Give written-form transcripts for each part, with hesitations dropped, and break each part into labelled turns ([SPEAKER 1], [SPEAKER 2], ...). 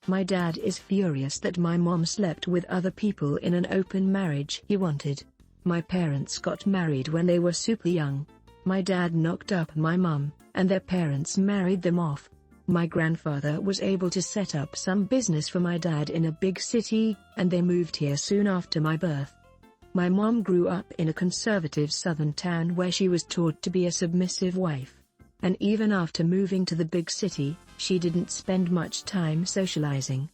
[SPEAKER 1] My dad is furious that my mom slept with other people in an open marriage he wanted. My parents got married when they were super young. My dad knocked up my mom, and their parents married them off. My grandfather was able to set up some business for my dad in a big city, and they moved here soon after my birth. My mom grew up in a conservative southern town where she was taught to be a submissive wife. And even after moving to the big city, she didn't spend much time socializing.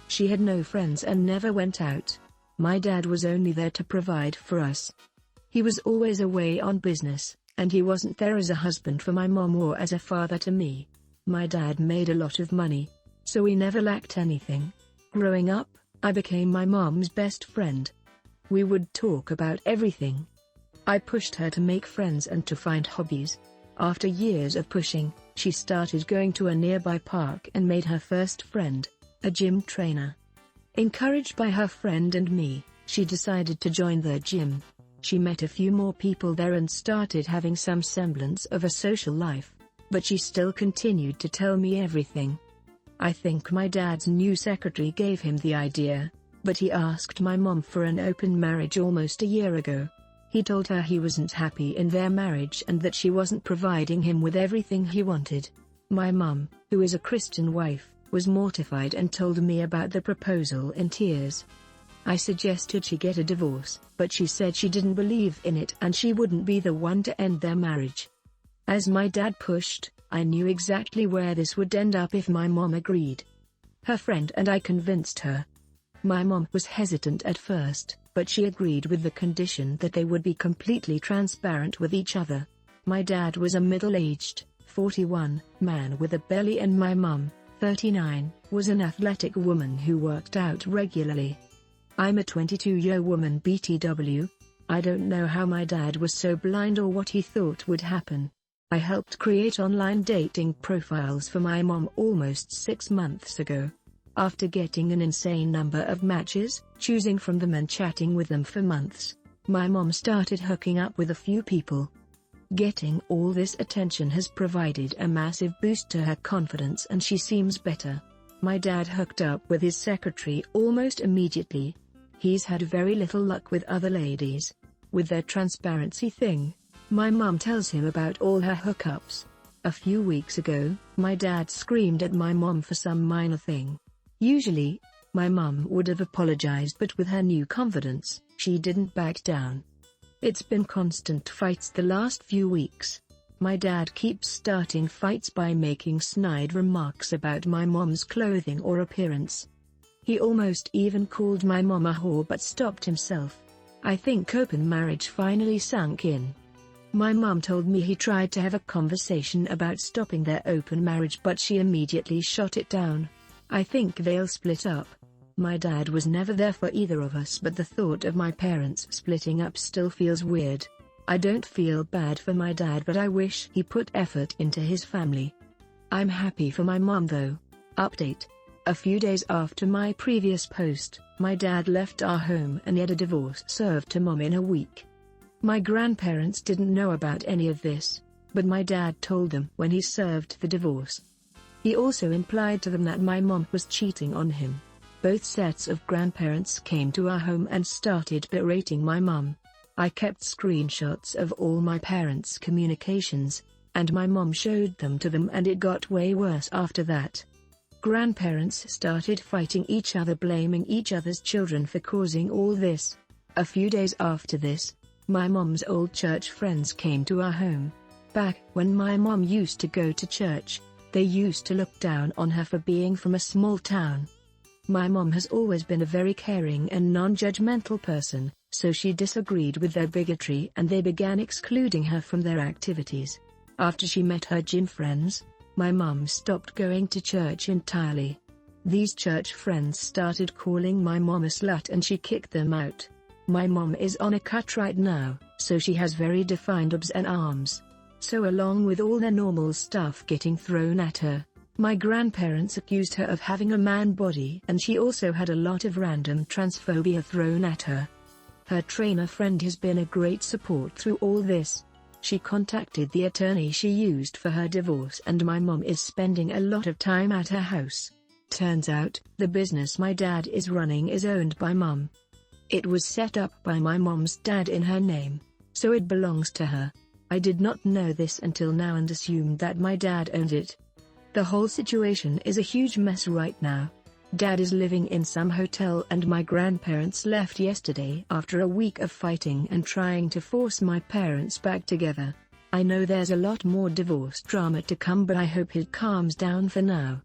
[SPEAKER 1] She had no friends and never went out. My dad was only there to provide for us. He was always away on business, and he wasn't there as a husband for my mom or as a father to me. My dad made a lot of money, so we never lacked anything. Growing up, I became my mom's best friend. We would talk about everything. I pushed her to make friends and to find hobbies. After years of pushing, she started going to a nearby park and made her first friend, a gym trainer. Encouraged by her friend and me, she decided to join the gym. She met a few more people there and started having some semblance of a social life, but she still continued to tell me everything. I think my dad's new secretary gave him the idea, but he asked my mom for an open marriage almost a year ago. He told her he wasn't happy in their marriage and that she wasn't providing him with everything he wanted. My mom, who is a Christian wife, was mortified and told me about the proposal in tears. I suggested she get a divorce, but she said she didn't believe in it and she wouldn't be the one to end their marriage. As my dad pushed, I knew exactly where this would end up if my mom agreed. Her friend and I convinced her. My mom was hesitant at first, but she agreed with the condition that they would be completely transparent with each other. My dad was a middle-aged, 41, man with a belly and my mom, 39, was an athletic woman who worked out regularly. I'm a 22-year woman BTW. I don't know how my dad was so blind or what he thought would happen. I helped create online dating profiles for my mom almost 6 months ago. After getting an insane number of matches, choosing from them and chatting with them for months, my mom started hooking up with a few people. Getting all this attention has provided a massive boost to her confidence and she seems better. My dad hooked up with his secretary almost immediately. He's had very little luck with other ladies. With their transparency thing, my mom tells him about all her hookups. A few weeks ago, my dad screamed at my mom for some minor thing. Usually, my mom would have apologized, but with her new confidence, she didn't back down. It's been constant fights the last few weeks. My dad keeps starting fights by making snide remarks about my mom's clothing or appearance. He almost even called my mom a whore but stopped himself. I think open marriage finally sunk in. My mom told me he tried to have a conversation about stopping their open marriage but she immediately shot it down. I think they'll split up. My dad was never there for either of us, but the thought of my parents splitting up still feels weird. I don't feel bad for my dad, but I wish he put effort into his family. I'm happy for my mom though. Update. A few days after my previous post, my dad left our home and had a divorce served to mom in a week. My grandparents didn't know about any of this, but my dad told them when he served the divorce. He also implied to them that my mom was cheating on him. Both sets of grandparents came to our home and started berating my mom. I kept screenshots of all my parents' communications, and my mom showed them to them, and it got way worse after that. Grandparents started fighting each other, blaming each other's children for causing all this. A few days after this, my mom's old church friends came to our home. Back when my mom used to go to church, they used to look down on her for being from a small town. My mom has always been a very caring and non-judgmental person, so she disagreed with their bigotry and they began excluding her from their activities. After she met her gym friends, my mom stopped going to church entirely. These church friends started calling my mom a slut and she kicked them out. My mom is on a cut right now, so she has very defined abs and arms. So along with all their normal stuff getting thrown at her, my grandparents accused her of having a man body and she also had a lot of random transphobia thrown at her. Her trainer friend has been a great support through all this. She contacted the attorney she used for her divorce and my mom is spending a lot of time at her house. Turns out, the business my dad is running is owned by Mum. It was set up by my mom's dad in her name, so it belongs to her. I did not know this until now and assumed that my dad owned it. The whole situation is a huge mess right now. Dad is living in some hotel and my grandparents left yesterday after a week of fighting and trying to force my parents back together. I know there's a lot more divorce drama to come, but I hope it calms down for now.